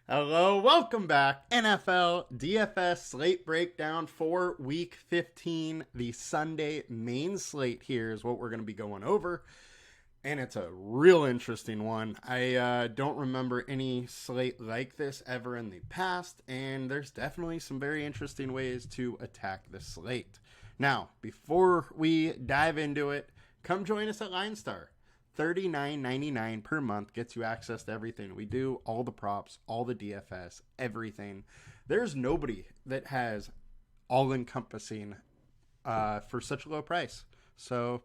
Hello, welcome back. NFL DFS slate breakdown for week 15. The Sunday main slate here is what we're going to be going over. And it's a real interesting one. I don't remember any slate like this ever in the past. And there's definitely some very interesting ways to attack the slate. Now, before we dive into it, come join us at LineStar. $39.99 per month gets you access to everything we do, all the props, all the DFS, everything. There's nobody that has all-encompassing for such a low price. So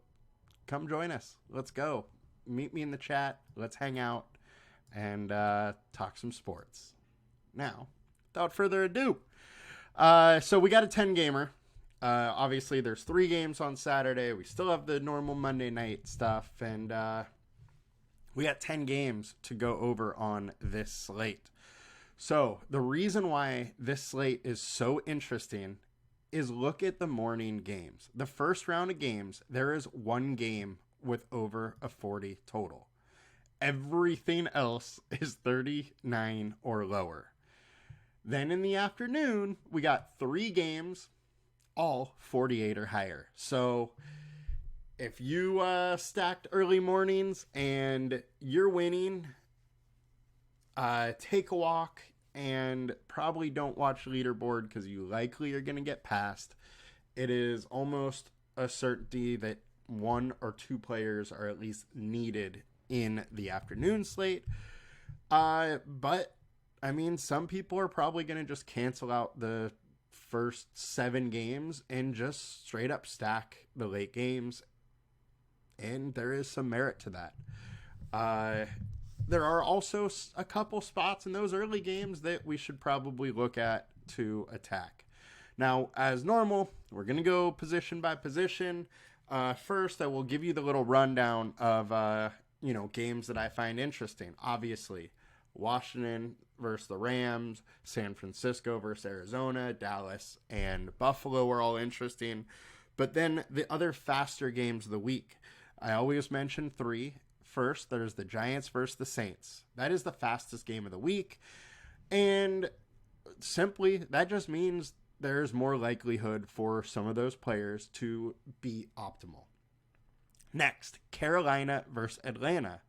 come join us. Let's go. Meet me in the chat. Let's hang out and talk some sports. Now, without further ado, so we got a 10-gamer. Obviously, there's 3 games on Saturday. We still have the normal Monday night stuff, and we got 10 games to go over on this slate. So the reason why this slate is so interesting is look at the morning games. The first round of games, there is 1 game with over a 40 total. Everything else is 39 or lower. Then in the afternoon, we got 3 games, all 48 or higher. So if you stacked early mornings and you're winning, take a walk and probably don't watch leaderboard because you likely are going to get passed. It is almost a certainty that 1 or 2 players are at least needed in the afternoon slate. But I mean, some people are probably going to just cancel out the first 7 games and just straight up stack the late games, and there is some merit to that. There are also a couple spots in those early games that we should probably look at to attack. Now, as normal, we're going to go position by position. First, I will give you the little rundown of games that I find interesting. Obviously, Washington versus the Rams, San Francisco versus Arizona, Dallas and Buffalo are all interesting. But then the other faster games of the week, I always mention 3. First, there's the Giants versus the Saints. That is the fastest game of the week. And simply, that just means there's more likelihood for some of those players to be optimal. Next, Carolina versus Atlanta.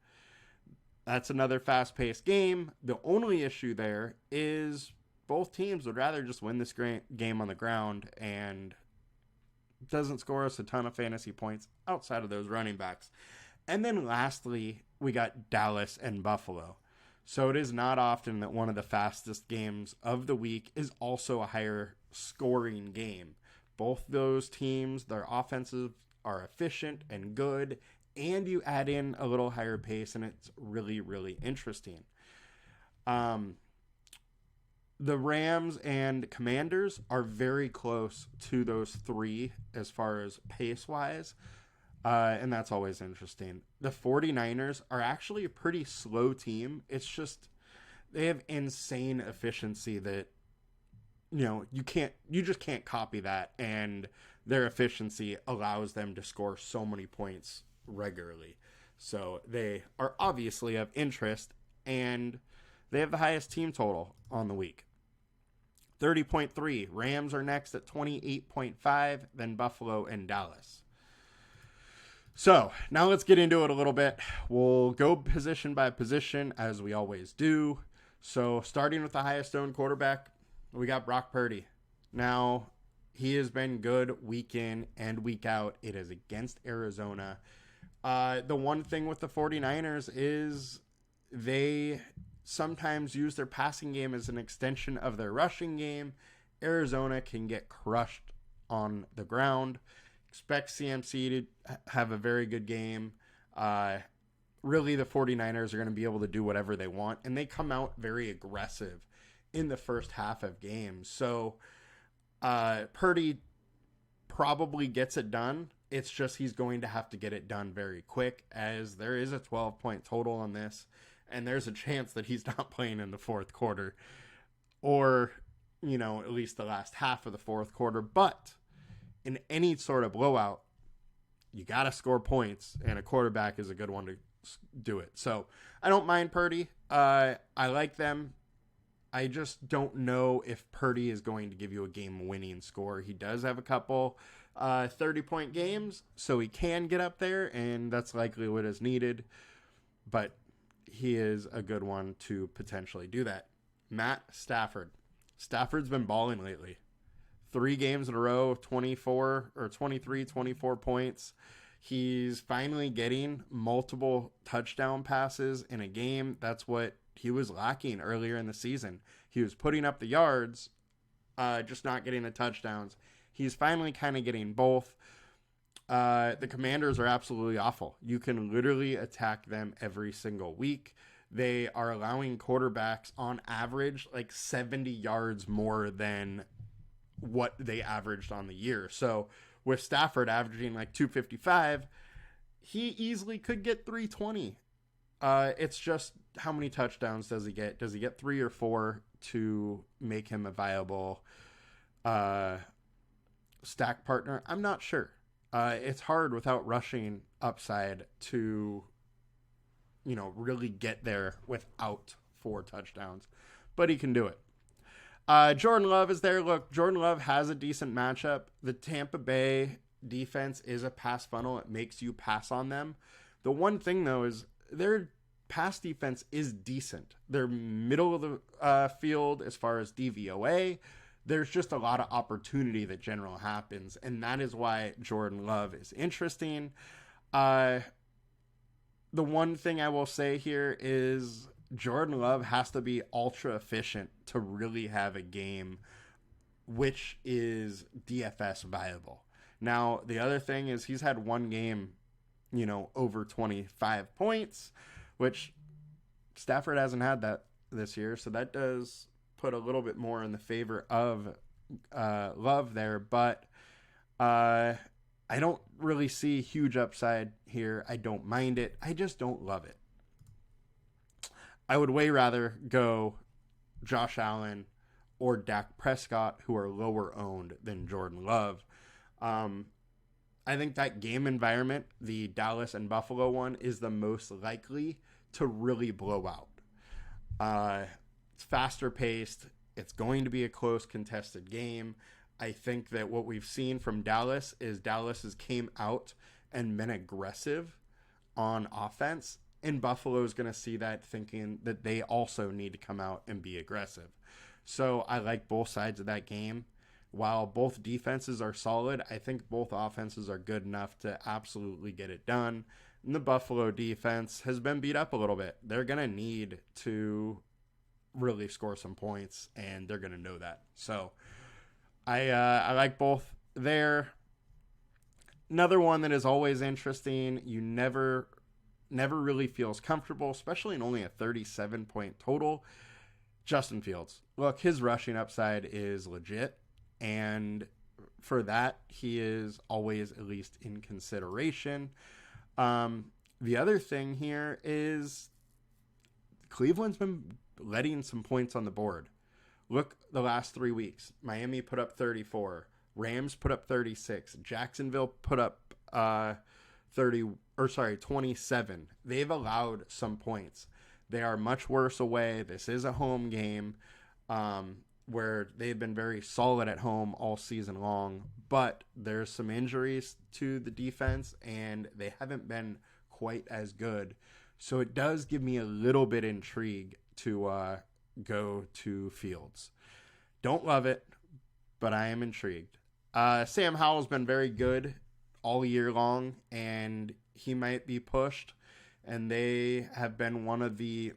That's another fast-paced game. The only issue there is both teams would rather just win this game on the ground, and doesn't score us a ton of fantasy points outside of those running backs. And then lastly, we got Dallas and Buffalo. So it is not often that one of the fastest games of the week is also a higher scoring game. Both those teams, their offenses are efficient and good, and you add in a little higher pace, and it's really, really interesting. The Rams and Commanders are very close to those 3 as far as pace-wise, and that's always interesting. The 49ers are actually a pretty slow team. It's just they have insane efficiency that you just can't copy that, and their efficiency allows them to score so many points regularly. So they are obviously of interest, and they have the highest team total on the week. 30.3. Rams are next at 28.5, then Buffalo and Dallas. So now let's get into it a little bit. We'll go position by position as we always do. So starting with the highest owned quarterback, we got Brock Purdy. Now, he has been good week in and week out. It is against Arizona. The one thing with the 49ers is they sometimes use their passing game as an extension of their rushing game. Arizona can get crushed on the ground. Expect CMC to have a very good game. Really, the 49ers are going to be able to do whatever they want, and they come out very aggressive in the first half of games. So Purdy probably gets it done. It's just he's going to have to get it done very quick, as there is a 12-point total on this, and there's a chance that he's not playing in the fourth quarter, or, at least the last half of the fourth quarter. But in any sort of blowout, you got to score points, and a quarterback is a good one to do it. So I don't mind Purdy. I like them. I just don't know if Purdy is going to give you a game-winning score. He does have a couple 30-point games, so he can get up there, and that's likely what is needed. But he is a good one to potentially do that. Matt Stafford. Stafford's been balling lately. 3 games in a row, 24 or 23, 24 points. He's finally getting multiple touchdown passes in a game. That's what he was lacking earlier in the season. He was putting up the yards, just not getting the touchdowns. He's finally kind of getting both. The Commanders are absolutely awful. You can literally attack them every single week. They are allowing quarterbacks on average like 70 yards more than what they averaged on the year. So with Stafford averaging like 255, he easily could get 320. It's just how many touchdowns does he get? Does he get 3 or 4 to make him a viable stack partner? I'm not sure. It's hard without rushing upside to, really get there without 4 touchdowns, but he can do it. Jordan Love is there. Look, Jordan Love has a decent matchup. The Tampa Bay defense is a pass funnel. It makes you pass on them. The one thing, though, is their pass defense is decent. They're middle of the field as far as DVOA. There's just a lot of opportunity that generally happens, and that is why Jordan Love is interesting. The one thing I will say here is Jordan Love has to be ultra efficient to really have a game which is DFS viable. Now, the other thing is he's had one game, over 25 points, which Stafford hasn't had that this year. So that does put a little bit more in the favor of Love there. But I don't really see huge upside here. I don't mind it. I just don't love it. I would way rather go Josh Allen or Dak Prescott, who are lower owned than Jordan Love. I think that game environment, the Dallas and Buffalo one, is the most likely to really blow out. It's faster paced. It's going to be a close contested game. I think that what we've seen from Dallas is Dallas has came out and been aggressive on offense. And Buffalo is going to see that, thinking that they also need to come out and be aggressive. So I like both sides of that game. While both defenses are solid, I think both offenses are good enough to absolutely get it done. And the Buffalo defense has been beat up a little bit. They're going to need to really score some points, and they're going to know that. So I like both there. Another one that is always interesting, you never really feels comfortable, especially in only a 37-point total. Justin Fields. Look, his rushing upside is legit, and for that, he is always at least in consideration. The other thing here is Cleveland's been letting some points on the board. Look, the last 3 weeks, Miami put up 34, Rams put up 36, Jacksonville put up 27. They've allowed some points. They are much worse away. This is a home game where they've been very solid at home all season long, but there's some injuries to the defense and they haven't been quite as good. So it does give me a little bit intrigue to go to Fields. Don't love it, but I am intrigued. Sam Howell's been very good all year long, and he might be pushed, and they have been one of the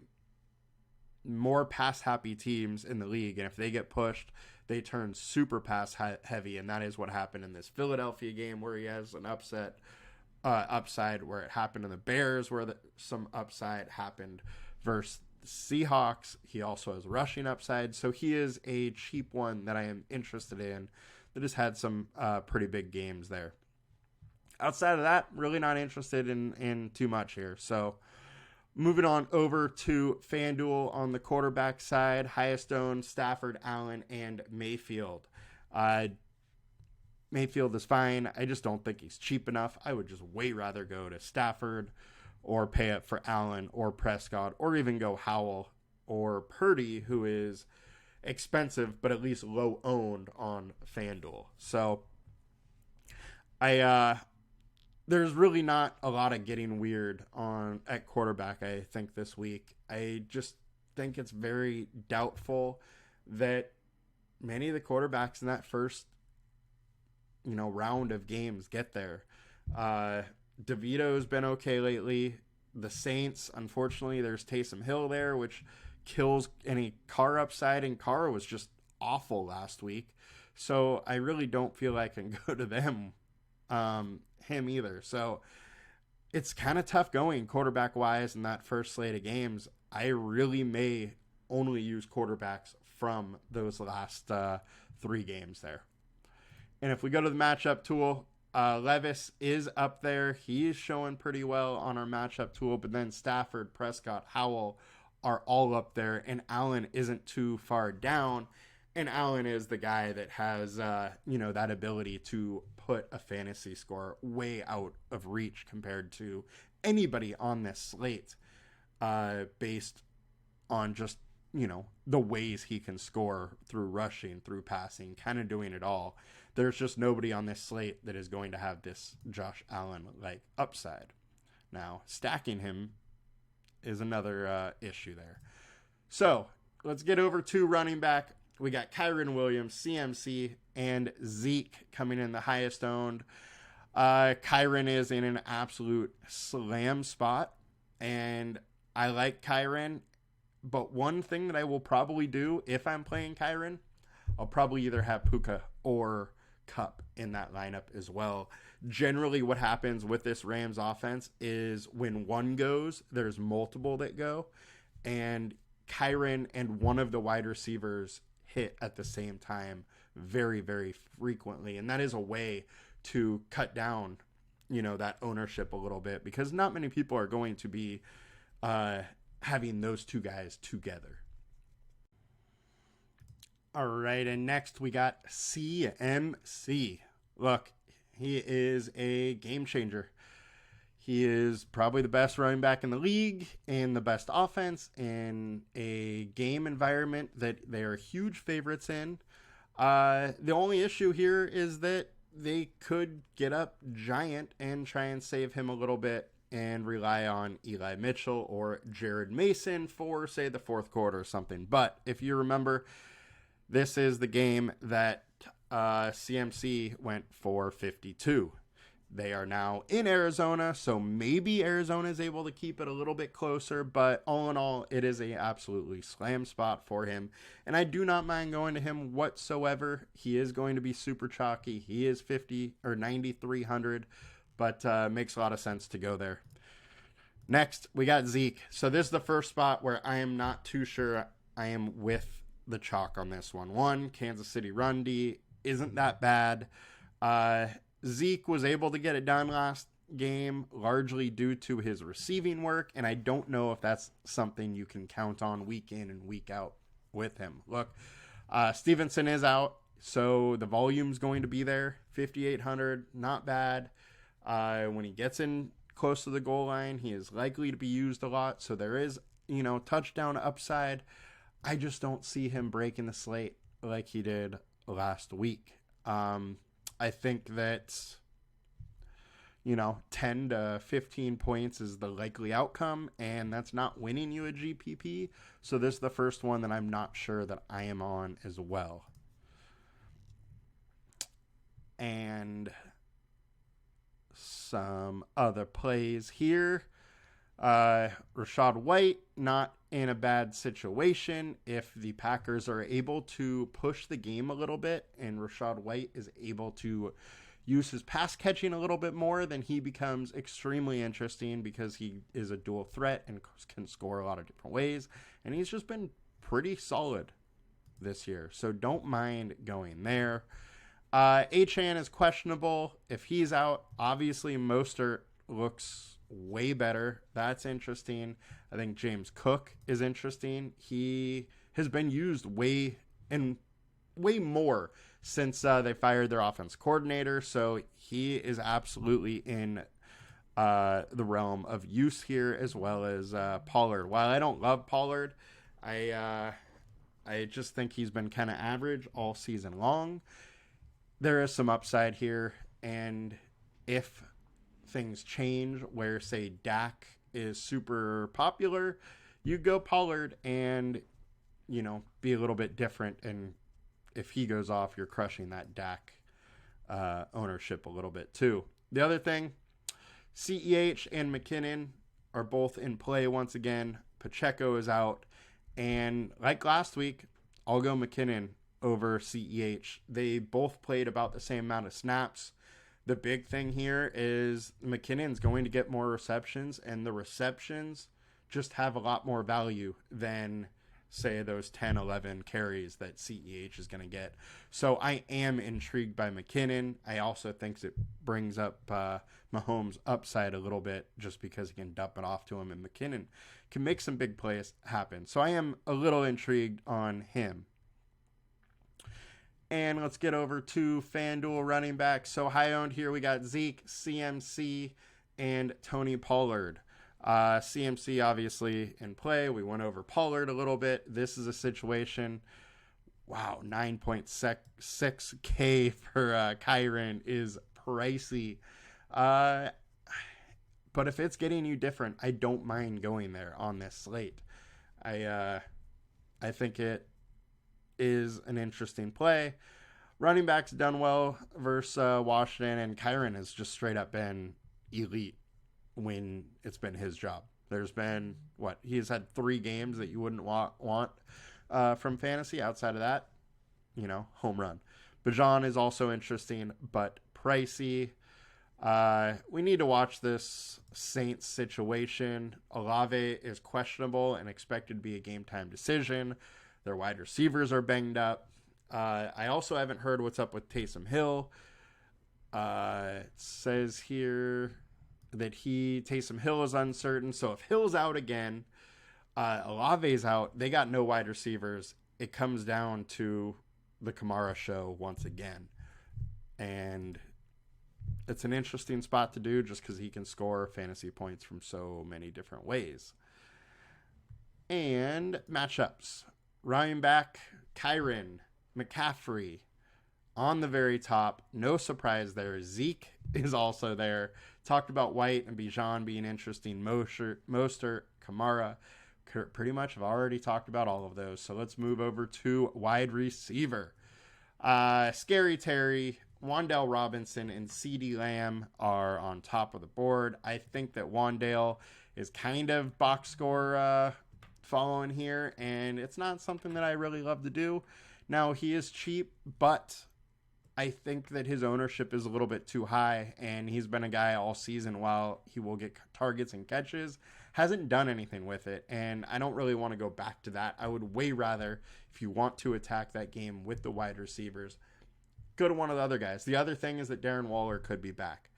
more pass-happy teams in the league, and if they get pushed, they turn super pass-heavy, and that is what happened in this Philadelphia game where he has an upside where it happened in the Bears where some upside happened versus the Seahawks. He also has rushing upside, so he is a cheap one that I am interested in that has had some pretty big games there. Outside of that, really not interested in too much here. So moving on over to FanDuel on the quarterback side, highest owned Stafford, Allen, and Mayfield. Mayfield is fine. I just don't think he's cheap enough. I would just way rather go to Stafford or pay up for Allen or Prescott or even go Howell or Purdy, who is expensive, but at least low owned on FanDuel. So there's really not a lot of getting weird at quarterback, I think, this week. I just think it's very doubtful that many of the quarterbacks in that first, round of games get there. DeVito's been okay lately. The Saints, unfortunately, there's Taysom Hill there, which kills any Carr upside, and Carr was just awful last week. So I really don't feel I can go to him either. So it's kind of tough going quarterback-wise in that first slate of games. I really may only use quarterbacks from those last 3 games there. And if we go to the matchup tool, Levis is up there. He is showing pretty well on our matchup tool, but then Stafford, Prescott, Howell are all up there, and Allen isn't too far down. And Allen is the guy that has, that ability to put a fantasy score way out of reach compared to anybody on this slate, based on just, the ways he can score through rushing, through passing, kind of doing it all. There's just nobody on this slate that is going to have this Josh Allen upside. Now, stacking him is another issue there. So let's get over to running back. We got Kyren Williams, CMC, and Zeke coming in the highest owned. Kyren is in an absolute slam spot, and I like Kyren. But one thing that I will probably do if I'm playing Kyren, I'll probably either have Puka or Cup in that lineup as well. Generally, what happens with this Rams offense is when one goes, there's multiple that go, and Kyren and one of the wide receivers hit at the same time very, very frequently. And that is a way to cut down, that ownership a little bit, because not many people are going to be having those two guys together. All right, and next we got CMC. Look, he is a game changer. He is probably the best running back in the league and the best offense in a game environment that they are huge favorites in. The only issue here is that they could get up giant and try and save him a little bit and rely on Eli Mitchell or Jared Mason for, say, the fourth quarter or something. But if you remember, this is the game that CMC went for 52. They are now in Arizona, so maybe Arizona is able to keep it a little bit closer, but all in all, it is a absolutely slam spot for him, and I do not mind going to him whatsoever. He is going to be super chalky. He is 50 or 9,300, but makes a lot of sense to go there. Next, we got Zeke. So this is the first spot where I am not too sure I am with the chalk on this one. One, Kansas City run D isn't that bad. Zeke was able to get it done last game, largely due to his receiving work, and I don't know if that's something you can count on week in and week out with him. Look, Stevenson is out, so the volume's going to be there. 5,800, not bad. When he gets in close to the goal line, he is likely to be used a lot, so there is, touchdown upside. I just don't see him breaking the slate like he did last week. I think that, 10 to 15 points is the likely outcome, and that's not winning you a GPP. So this is the first one that I'm not sure that I am on as well. And some other plays here. Rachaad White, not in a bad situation. If the Packers are able to push the game a little bit and Rachaad White is able to use his pass catching a little bit more, then he becomes extremely interesting because he is a dual threat and can score a lot of different ways. And he's just been pretty solid this year. So don't mind going there. Achane is questionable. If he's out, obviously Mostert looks way better. That's interesting. I think James Cook is interesting. He has been used way more since they fired their offense coordinator. So he is absolutely in the realm of use here, as well as Pollard. While I don't love Pollard, I I just think he's been kind of average all season long. There is some upside here, and if things change where, say, Dak is super popular, you go Pollard and, be a little bit different. And if he goes off, you're crushing that Dak ownership a little bit too. The other thing, CEH and McKinnon are both in play once again. Pacheco is out. And like last week, I'll go McKinnon over CEH. They both played about the same amount of snaps. The big thing here is McKinnon's going to get more receptions, and the receptions just have a lot more value than, say, those 10, 11 carries that CEH is going to get. So I am intrigued by McKinnon. I also think it brings up Mahomes' upside a little bit just because he can dump it off to him, and McKinnon can make some big plays happen. So I am a little intrigued on him. And let's get over to FanDuel running back. So high owned here, we got Zeke, CMC, and Tony Pollard. CMC obviously in play. We went over Pollard a little bit. This is a situation. Wow, 9.6K for Kyren is pricey. But if it's getting you different, I don't mind going there on this slate. I think it is an interesting play. Running back's done well versus Washington, and Kyren has just straight up been elite when it's been his job. There's been, he's had 3 games that you wouldn't want from fantasy. Outside of that, home run. Bijan is also interesting, but pricey. We need to watch this Saints situation. Olave is questionable and expected to be a game-time decision. Their wide receivers are banged up. I also haven't heard what's up with Taysom Hill. It says here that Taysom Hill is uncertain. So if Hill's out again, Olave's out, they got no wide receivers. It comes down to the Kamara show once again. And it's an interesting spot to do just because he can score fantasy points from so many different ways. And matchups. Running back, Kyren, McCaffrey on the very top. No surprise there. Zeke is also there. Talked about White and Bijan being interesting. Mostert, Kamara. Pretty much have already talked about all of those. So let's move over to wide receiver. Scary Terry, Wan'Dale Robinson, and CeeDee Lamb are on top of the board. I think that Wan'Dale is kind of box score following here, and it's not something that I really love to do. Now, he is cheap, but I think that his ownership is a little bit too high, and he's been a guy all season while he will get targets and catches, hasn't done anything with it, and I don't really want to go back to that. I would way rather, if you want to attack that game with the wide receivers, go to one of the other guys. The other thing is that Darren Waller could be back.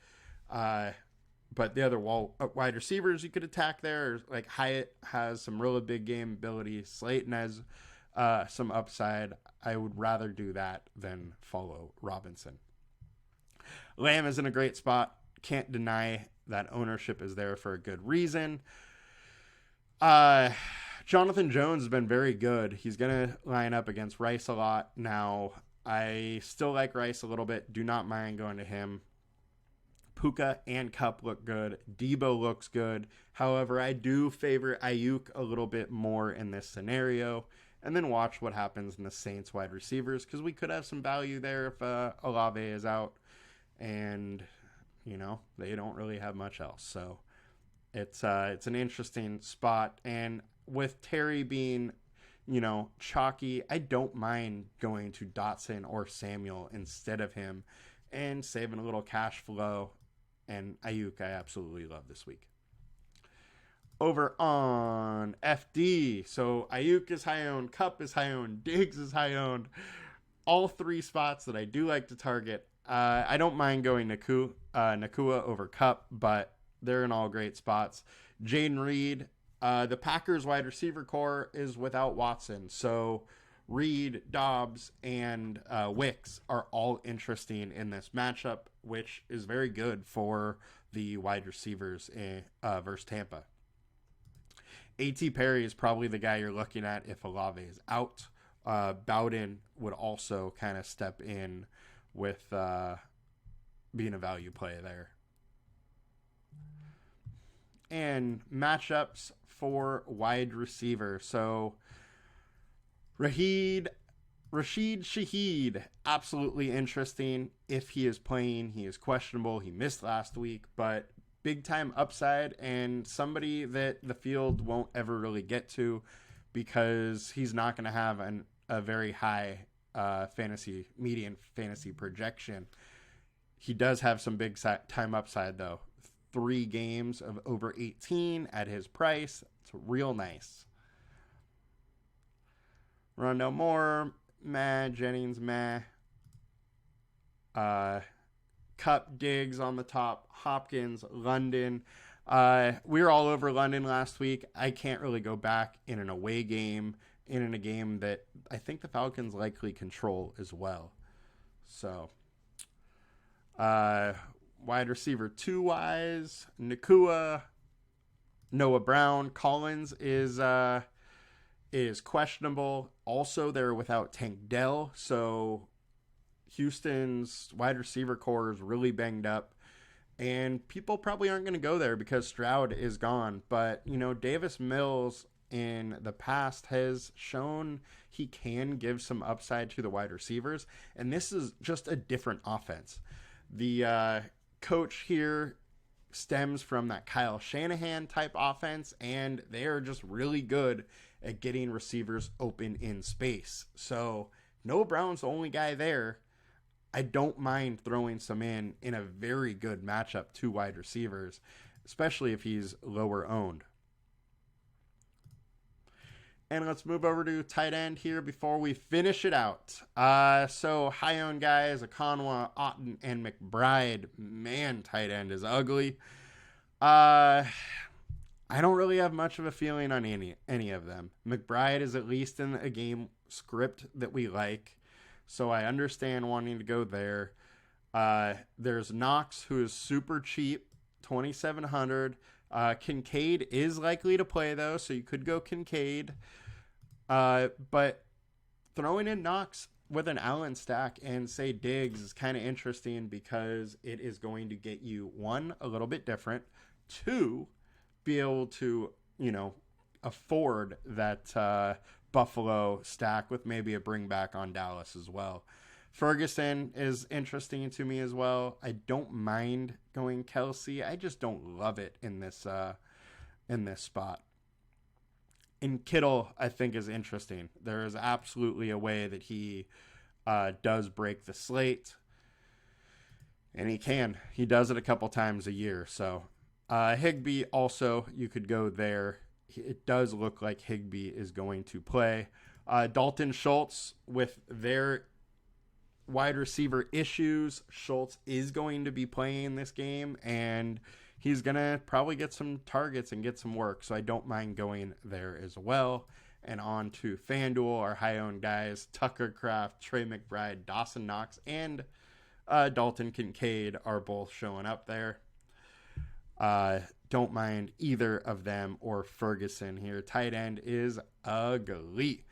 But the other wide receivers you could attack there, like Hyatt has some really big game ability. Slayton has some upside. I would rather do that than follow Robinson. Lamb is in a great spot. Can't deny that ownership is there for a good reason. Jonathan Jones has been very good. He's going to line up against Rice a lot. Now, I still like Rice a little bit. Do not mind going to him. Puka and Kupp look good. Debo looks good. However, I do favor Ayuk a little bit more in this scenario. And then watch what happens in the Saints wide receivers, because we could have some value there if Olave is out. And, they don't really have much else. So it's an interesting spot. And with Terry being, chalky, I don't mind going to Dotson or Samuel instead of him and saving a little cash flow. And Ayuk, I absolutely love this week. Over on FD, so Ayuk is high owned, Kupp is high owned, Diggs is high owned. All 3 spots that I do like to target. I don't mind going Nakua over Kupp, but they're in all great spots. Jaden Reed, the Packers wide receiver core is without Watson, so Reed, Dobbs, and Wicks are all interesting in this matchup, which is very good for the wide receivers versus Tampa. A.T. Perry is probably the guy you're looking at if Olave is out. Bowden would also kind of step in with being a value play there. And matchups for wide receiver. So Rashid Shaheed, absolutely interesting. If he is playing, he is questionable. He missed last week, but big time upside and somebody that the field won't ever really get to because he's not going to have a very high median fantasy projection. He does have some big time upside though. 3 games of over 18 at his price. It's real nice. Rondell Moore, meh. Jennings, meh. Cup, Diggs on the top. Hopkins, London. We were all over London last week. I can't really go back in an away game, in a game that I think the Falcons likely control as well. So, wide receiver 2-wise, Nakua, Noah Brown. Collins is questionable. Also, they're without Tank Dell, so Houston's wide receiver core is really banged up, and people probably aren't going to go there because Stroud is gone. But, Davis Mills in the past has shown he can give some upside to the wide receivers, and this is just a different offense. The coach here stems from that Kyle Shanahan type offense, and they are just really good at getting receivers open in space. So Noah Brown's the only guy there. I don't mind throwing some in a very good matchup to wide receivers, especially if he's lower owned. And let's move over to tight end here before we finish it out. So high-owned guys, Akonwa, Otten, and McBride. Man, tight end is ugly. I don't really have much of a feeling on any of them. McBride is at least in a game script that we like, so I understand wanting to go there. There's Knox, who is super cheap, $2,700. Kincaid is likely to play, though, so you could go Kincaid. But throwing in Knox with an Allen stack and, say, Diggs is kind of interesting because it is going to get you, 1, a little bit different, 2, be able to, afford that Buffalo stack with maybe a bring back on Dallas as well. Ferguson is interesting to me as well. I don't mind going Kelsey. I just don't love it in this spot. And Kittle, I think, is interesting. There is absolutely a way that he does break the slate. And he can. He does it a couple times a year. So Higbee also, you could go there. It does look like Higbee is going to play. Dalton Schultz, with their wide receiver issues, Schultz is going to be playing this game, and he's going to probably get some targets and get some work, so I don't mind going there as well. And on to FanDuel, our high-owned guys, Tucker Kraft, Trey McBride, Dawson Knox, and Dalton Kincaid are both showing up there. Don't mind either of them or Ferguson here. Tight end is ugly.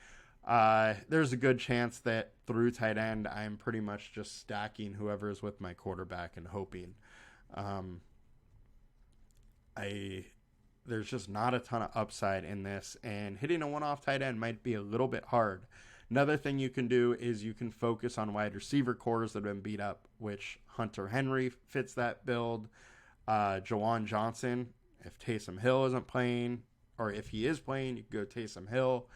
There's a good chance that through tight end, I'm pretty much just stacking whoever's with my quarterback and hoping. There's just not a ton of upside in this, and hitting a one-off tight end might be a little bit hard. Another thing you can do is you can focus on wide receiver cores that have been beat up, which Hunter Henry fits that build. Jawan Johnson, if Taysom Hill isn't playing, or if he is playing, you can go Taysom Hill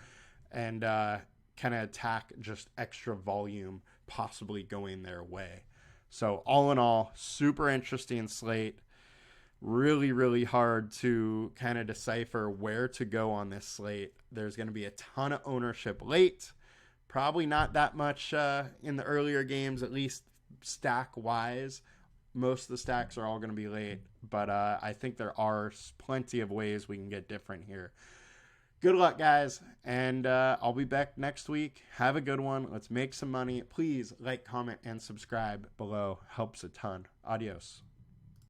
and kind of attack just extra volume possibly going their way. So all in all, super interesting slate. Really, really hard to kind of decipher where to go on this slate. There's going to be a ton of ownership late. Probably not that much in the earlier games, at least stack-wise. Most of the stacks are all going to be late, but I think there are plenty of ways we can get different here. Good luck, guys, and I'll be back next week. Have a good one. Let's make some money. Please like, comment, and subscribe below. Helps a ton. Adios.